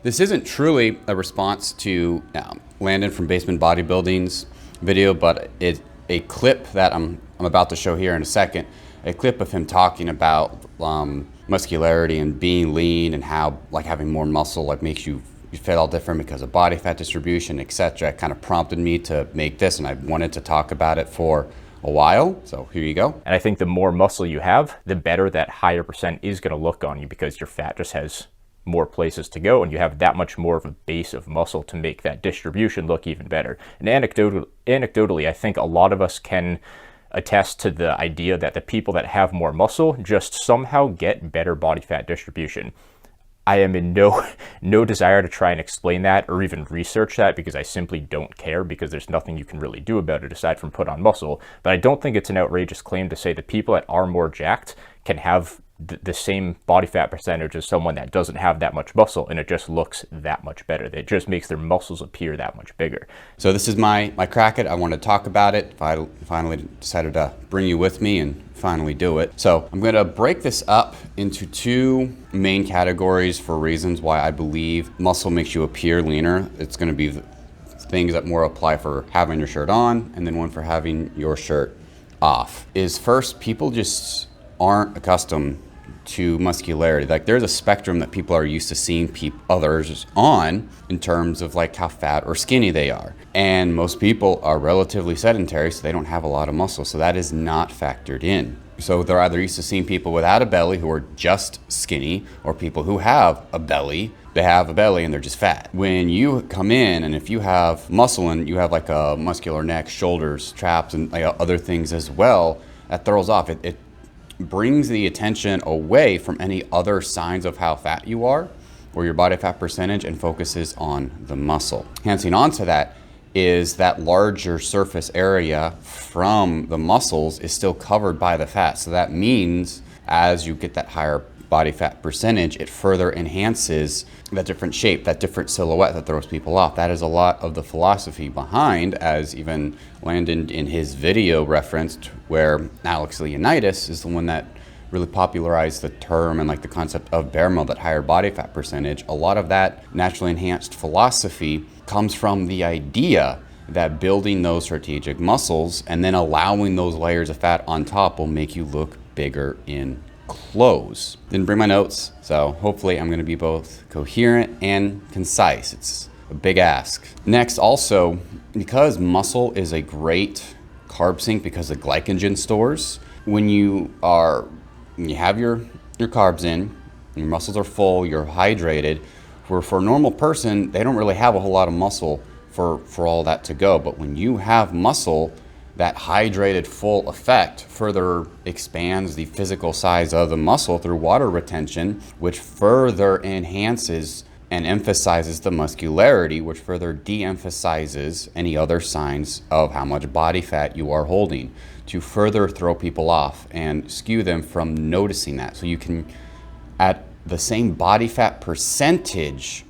This isn't truly a response to Landon from Basement Bodybuilding's video, but it's a clip that I'm about to show here in a second. A clip of him talking about muscularity and being lean and how like having more muscle like makes you feel all different because of body fat distribution, etc. It kind of prompted me to make this, and I wanted to talk about it for a while. So here you go. And I think the more muscle you have, the better that higher percent is going to look on you because your fat just has more places to go and you have that much more of a base of muscle to make that distribution look even better. And anecdotally, I think a lot of us can attest to the idea that the people that have more muscle just somehow get better body fat distribution. I am in no desire to try and explain that or even research that because I simply don't care, because there's nothing you can really do about it aside from put on muscle. But I don't think it's an outrageous claim to say that people that are more jacked can have the same body fat percentage as someone that doesn't have that much muscle, and it just looks that much better. It just makes their muscles appear that much bigger. So this is my crack at it. I want to talk about it. I finally decided to bring you with me and finally do it. So I'm going to break this up into two main categories for reasons why I believe muscle makes you appear leaner. It's going to be the things that more apply for having your shirt on, and then one for having your shirt off. Is first, people just aren't accustomed to muscularity. Like there's a spectrum that people are used to seeing others on in terms of like how fat or skinny they are. And most people are relatively sedentary, so they don't have a lot of muscle. So that is not factored in. So they're either used to seeing people without a belly who are just skinny, or people who have a belly, they have a belly and they're just fat. When you come in and if you have muscle and you have like a muscular neck, shoulders, traps, and like other things as well, that throws off. It brings the attention away from any other signs of how fat you are or your body fat percentage and focuses on the muscle. Enhancing onto that is that larger surface area from the muscles is still covered by the fat. So that means as you get that higher body fat percentage, it further enhances that different shape, that different silhouette that throws people off. That is a lot of the philosophy behind, as even Landon in his video referenced, where Alex Leonidas is the one that really popularized the term and like the concept of bear mode, that higher body fat percentage. A lot of that naturally enhanced philosophy comes from the idea that building those strategic muscles and then allowing those layers of fat on top will make you look bigger in clothes. Didn't bring my notes, so hopefully I'm going to be both coherent and concise. It's a big ask. Next, also, because muscle is a great carb sink because of glycogen stores, when you have your carbs in, your muscles are full, you're hydrated, for a normal person, they don't really have a whole lot of muscle for all that to go. But when you have muscle, that hydrated full effect further expands the physical size of the muscle through water retention, which further enhances and emphasizes the muscularity, which further de-emphasizes any other signs of how much body fat you are holding, to further throw people off and skew them from noticing that. So you can, at the same body fat percentage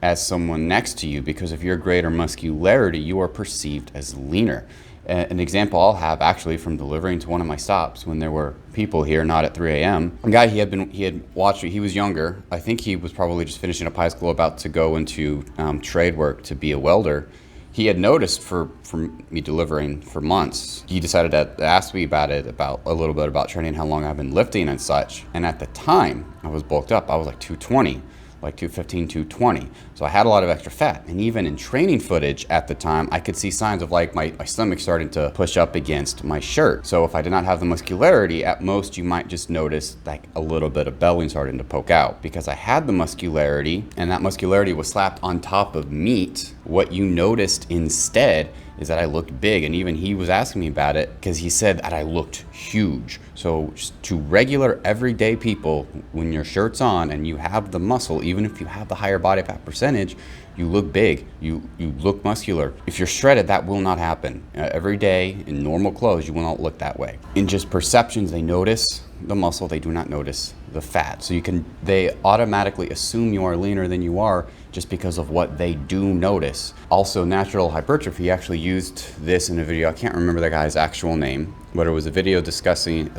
as someone next to you, because of your greater muscularity, you are perceived as leaner. An example I'll have actually from delivering to one of my stops when there were people here, not at 3 a.m. A guy he had watched, he was younger. I think he was probably just finishing up high school, about to go into trade work to be a welder. He had noticed from me delivering for months. He decided to ask me about it, about a little bit about training, how long I've been lifting and such. And at the time, I was bulked up. I was like 220. Like 215, 220. So I had a lot of extra fat. And even in training footage at the time, I could see signs of like my stomach starting to push up against my shirt. So if I did not have the muscularity, at most you might just notice like a little bit of belly starting to poke out. Because I had the muscularity, and that muscularity was slapped on top of meat, what you noticed instead is that I looked big. And even he was asking me about it because he said that I looked huge. So just to regular everyday people, when your shirt's on and you have the muscle, even if you have the higher body fat percentage, you look big, you look muscular. If you're shredded, that will not happen. Every day in normal clothes, you will not look that way. In just perceptions, they notice the muscle, they do not notice the fat. So they automatically assume you are leaner than you are just because of what they do notice. Also, natural hypertrophy actually used this in a video. I can't remember the guy's actual name, but it was a video discussing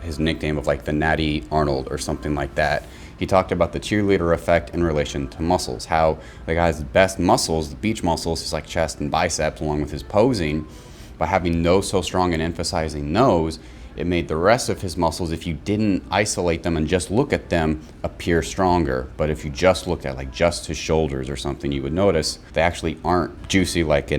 his nickname of like the Natty Arnold or something like that. He talked about the cheerleader effect in relation to muscles, how the guy's best muscles, the beach muscles, is like chest and biceps, along with his posing. By having nose so strong and emphasizing nose, it made the rest of his muscles, if you didn't isolate them and just look at them, appear stronger. But if you just looked at like just his shoulders or something, you would notice they actually aren't juicy like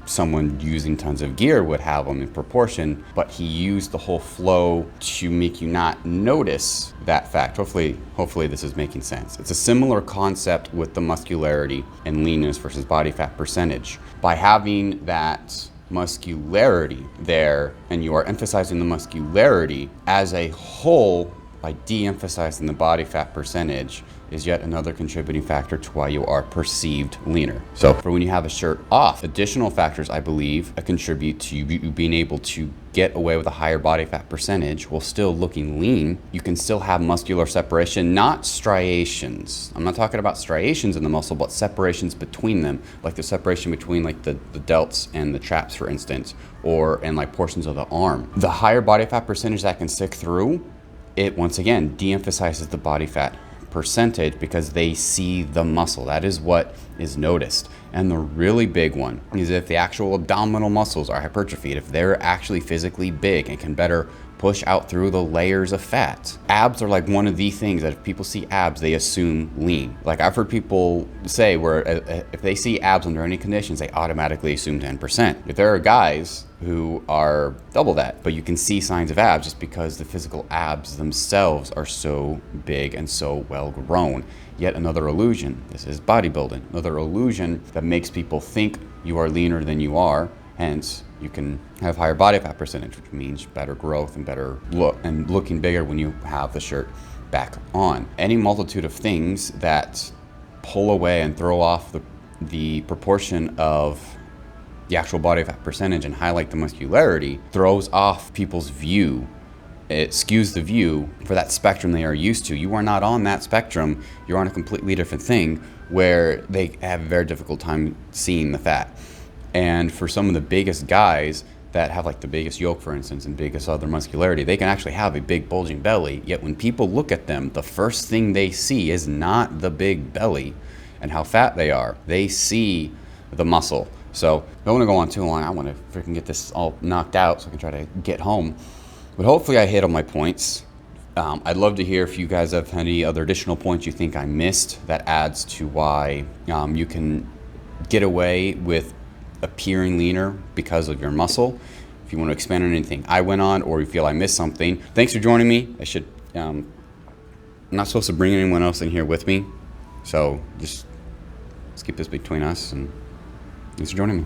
someone using tons of gear would have them in proportion. But he used the whole flow to make you not notice that fact. Hopefully this is making sense. It's a similar concept with the muscularity and leanness versus body fat percentage. By having that muscularity there, and you are emphasizing the muscularity as a whole by de-emphasizing the body fat percentage, is yet another contributing factor to why you are perceived leaner. So for when you have a shirt off, additional factors I believe contribute to you being able to get away with a higher body fat percentage while still looking lean. You can still have muscular separation, not striations. I'm not talking about striations in the muscle, but separations between them, like the separation between like the delts and the traps, for instance, and like portions of the arm. The higher body fat percentage that can stick through, it once again de-emphasizes the body fat percentage because they see the muscle. That is what is noticed. And the really big one is if the actual abdominal muscles are hypertrophied, if they're actually physically big and can better push out through the layers of fat. Abs are like one of the things that if people see abs, they assume lean. Like I've heard people say where if they see abs under any conditions, they automatically assume 10%. If there are guys who are double that, but you can see signs of abs just because the physical abs themselves are so big and so well grown. Yet another illusion. This is bodybuilding. Another illusion that makes people think you are leaner than you are. Hence, you can have higher body fat percentage, which means better growth and better look and looking bigger when you have the shirt back on. Any multitude of things that pull away and throw off the proportion of the actual body fat percentage and highlight the muscularity throws off people's view. It skews the view for that spectrum they are used to. You are not on that spectrum. You're on a completely different thing where they have a very difficult time seeing the fat. And for some of the biggest guys that have like the biggest yoke, for instance, and biggest other muscularity, they can actually have a big bulging belly. Yet when people look at them, the first thing they see is not the big belly and how fat they are. They see the muscle. So I don't want to go on too long. I want to freaking get this all knocked out so I can try to get home. But hopefully I hit all my points. I'd love to hear if you guys have any other additional points you think I missed that adds to why you can get away with appearing leaner because of your muscle. If you want to expand on anything I went on, or you feel I missed something, thanks for joining me. I'm not supposed to bring anyone else in here with me, so just let's keep this between us, and thanks for joining me.